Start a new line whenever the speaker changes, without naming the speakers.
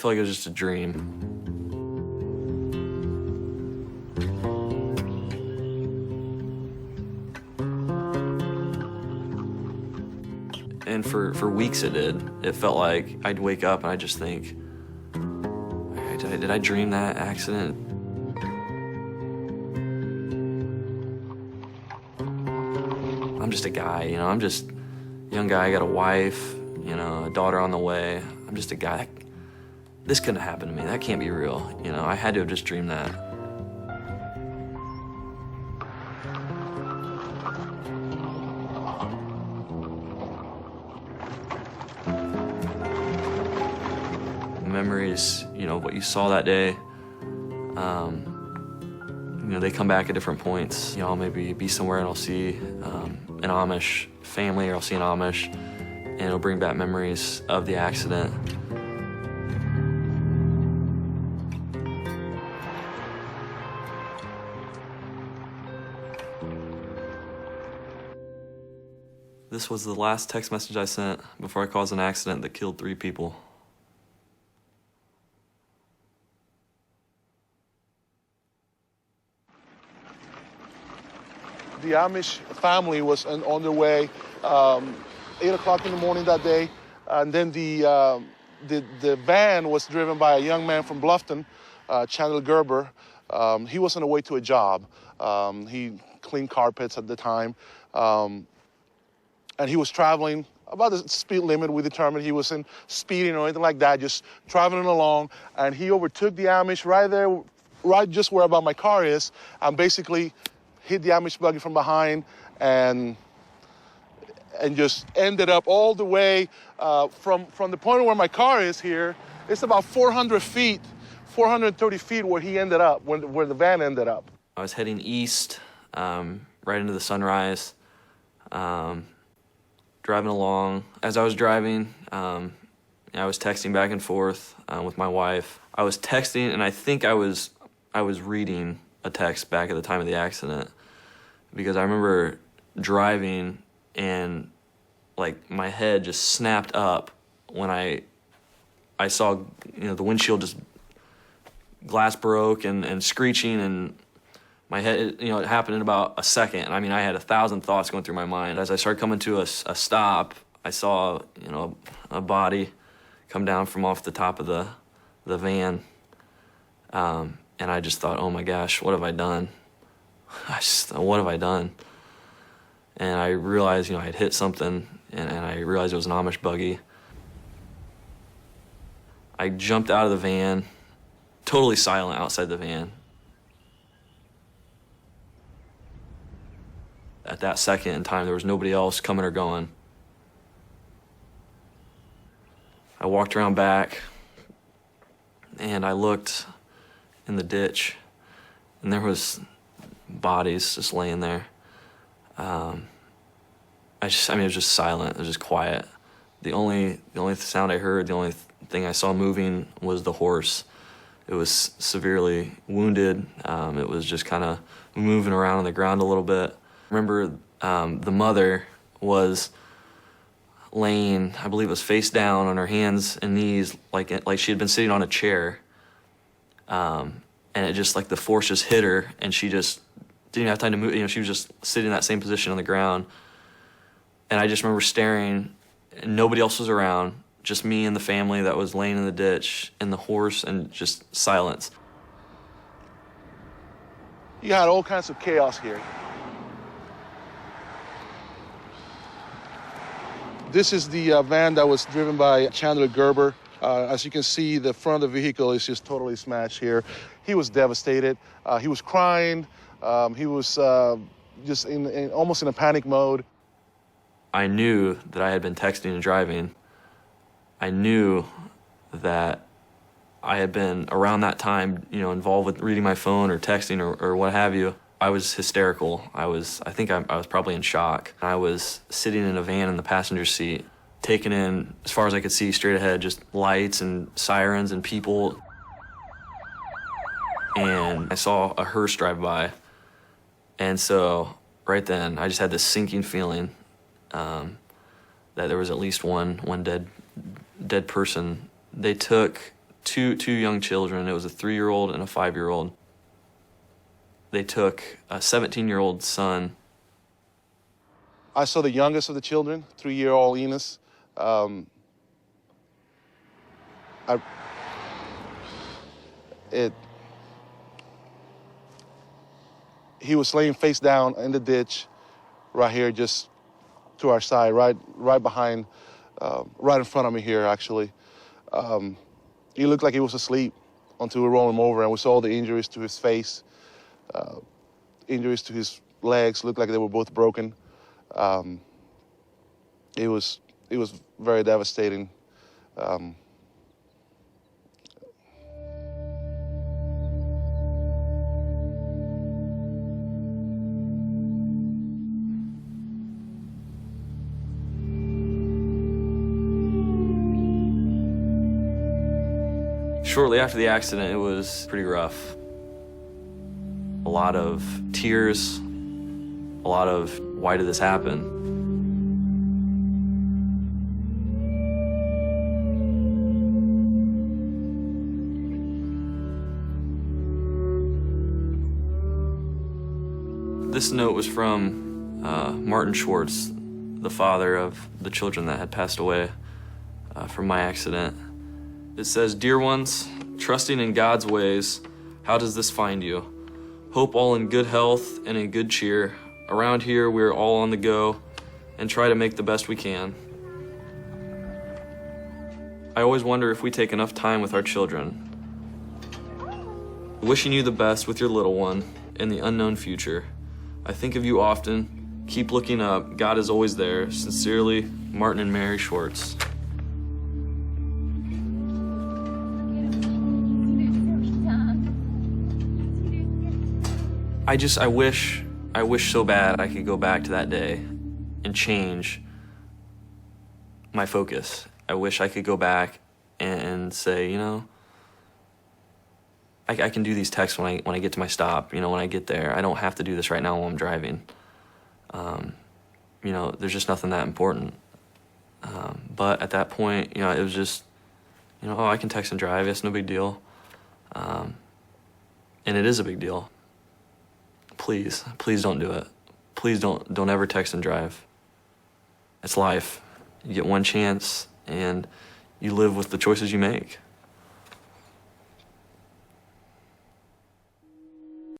feel like it was just a dream. And for weeks it did. It felt like I'd wake up and I'd just think, did I dream that accident? I'm just a guy, you know, I'm just a young guy, I got a wife, you know, a daughter on the way. I'm just a guy. This couldn't happen to me. That can't be real. You know, I had to have just dreamed that. Memories, you know, what you saw that day, you know, they come back at different points. You know, I'll maybe be somewhere and I'll see an Amish family, or I'll see an Amish, and it'll bring back memories of the accident. This was the last text message I sent before I caused an accident that killed 3 people.
The Amish family was on their way 8 o'clock in the morning that day, and then the van was driven by a young man from Bluffton, Chandler Gerber. He was on the way to a job. He cleaned carpets at the time, and he was traveling about the speed limit we determined. He wasn't speeding or anything like that, just traveling along, and he overtook the Amish right there, right just where about my car is, and basically hit the Amish buggy from behind and just ended up all the way from the point where my car is here. It's about 400 feet, 430 feet where he ended up, where the van ended up.
I was heading east, right into the sunrise, driving along. As I was driving, I was texting back and forth with my wife. I was texting, and I think I was reading a text back at the time of the accident, because I remember driving and like my head just snapped up when I saw, you know, the windshield just glass broke and screeching, and my head, you know, it happened in about a second. I mean, I had 1,000 thoughts going through my mind. As I started coming to a stop, I saw, you know, a body come down from off the top of the van. And I just thought, oh my gosh, what have I done? What have I done? And I realized, you know, I had hit something, and I realized it was an Amish buggy. I jumped out of the van, totally silent outside the van. At that second in time, there was nobody else coming or going. I walked around back, and I looked in the ditch, and there was bodies just laying there. I mean, it was just silent. It was just quiet. The only sound I heard, the only thing I saw moving was the horse. It was severely wounded. It was just kind of moving around on the ground a little bit. I remember the mother was laying, I believe it was face down on her hands and knees, like she had been sitting on a chair. And it just, like, the force just hit her, and she just didn't have time to move. You know, she was just sitting in that same position on the ground. And I just remember staring, and nobody else was around, just me and the family that was laying in the ditch, and the horse, and just silence.
You had all kinds of chaos here. This is the van that was driven by Chandler Gerber. As you can see, the front of the vehicle is just totally smashed here. He was devastated. He was crying. He was just almost in a panic mode.
I knew that I had been texting and driving. I knew that I had been around that time, you know, involved with reading my phone or texting or what have you. I was hysterical. I think I was probably in shock. I was sitting in a van in the passenger seat, taking in, as far as I could see straight ahead, just lights and sirens and people. And I saw a hearse drive by. And so right then, I just had this sinking feeling that there was at least one dead person. They took two young children. It was a 3-year-old and a 5-year-old. They took a 17-year-old son.
I saw the youngest of the children, 3-year-old Enos. He was laying face down in the ditch, right here, just to our side, right behind, right in front of me here, actually. He looked like he was asleep until we rolled him over, and we saw the injuries to his face, injuries to his legs, looked like they were both broken. It was very devastating.
Shortly after the accident, it was pretty rough. A lot of tears, a lot of, why did this happen? This note was from Martin Schwartz, the father of the children that had passed away from my accident. It says, "Dear ones, trusting in God's ways, how does this find you? Hope all in good health and in good cheer. Around here, we're all on the go and try to make the best we can. I always wonder if we take enough time with our children. Wishing you the best with your little one in the unknown future. I think of you often. Keep looking up. God is always there. Sincerely, Martin and Mary Schwartz." I wish so bad I could go back to that day and change my focus. I wish I could go back and say, you know, I can do these texts when I get to my stop, you know, when I get there. I don't have to do this right now while I'm driving. You know, there's just nothing that important. But at that point, you know, it was just, you know, oh, I can text and drive. It's no big deal. And it is a big deal. Please don't do it. Please don't ever text and drive. It's life. You get one chance, and you live with the choices you make.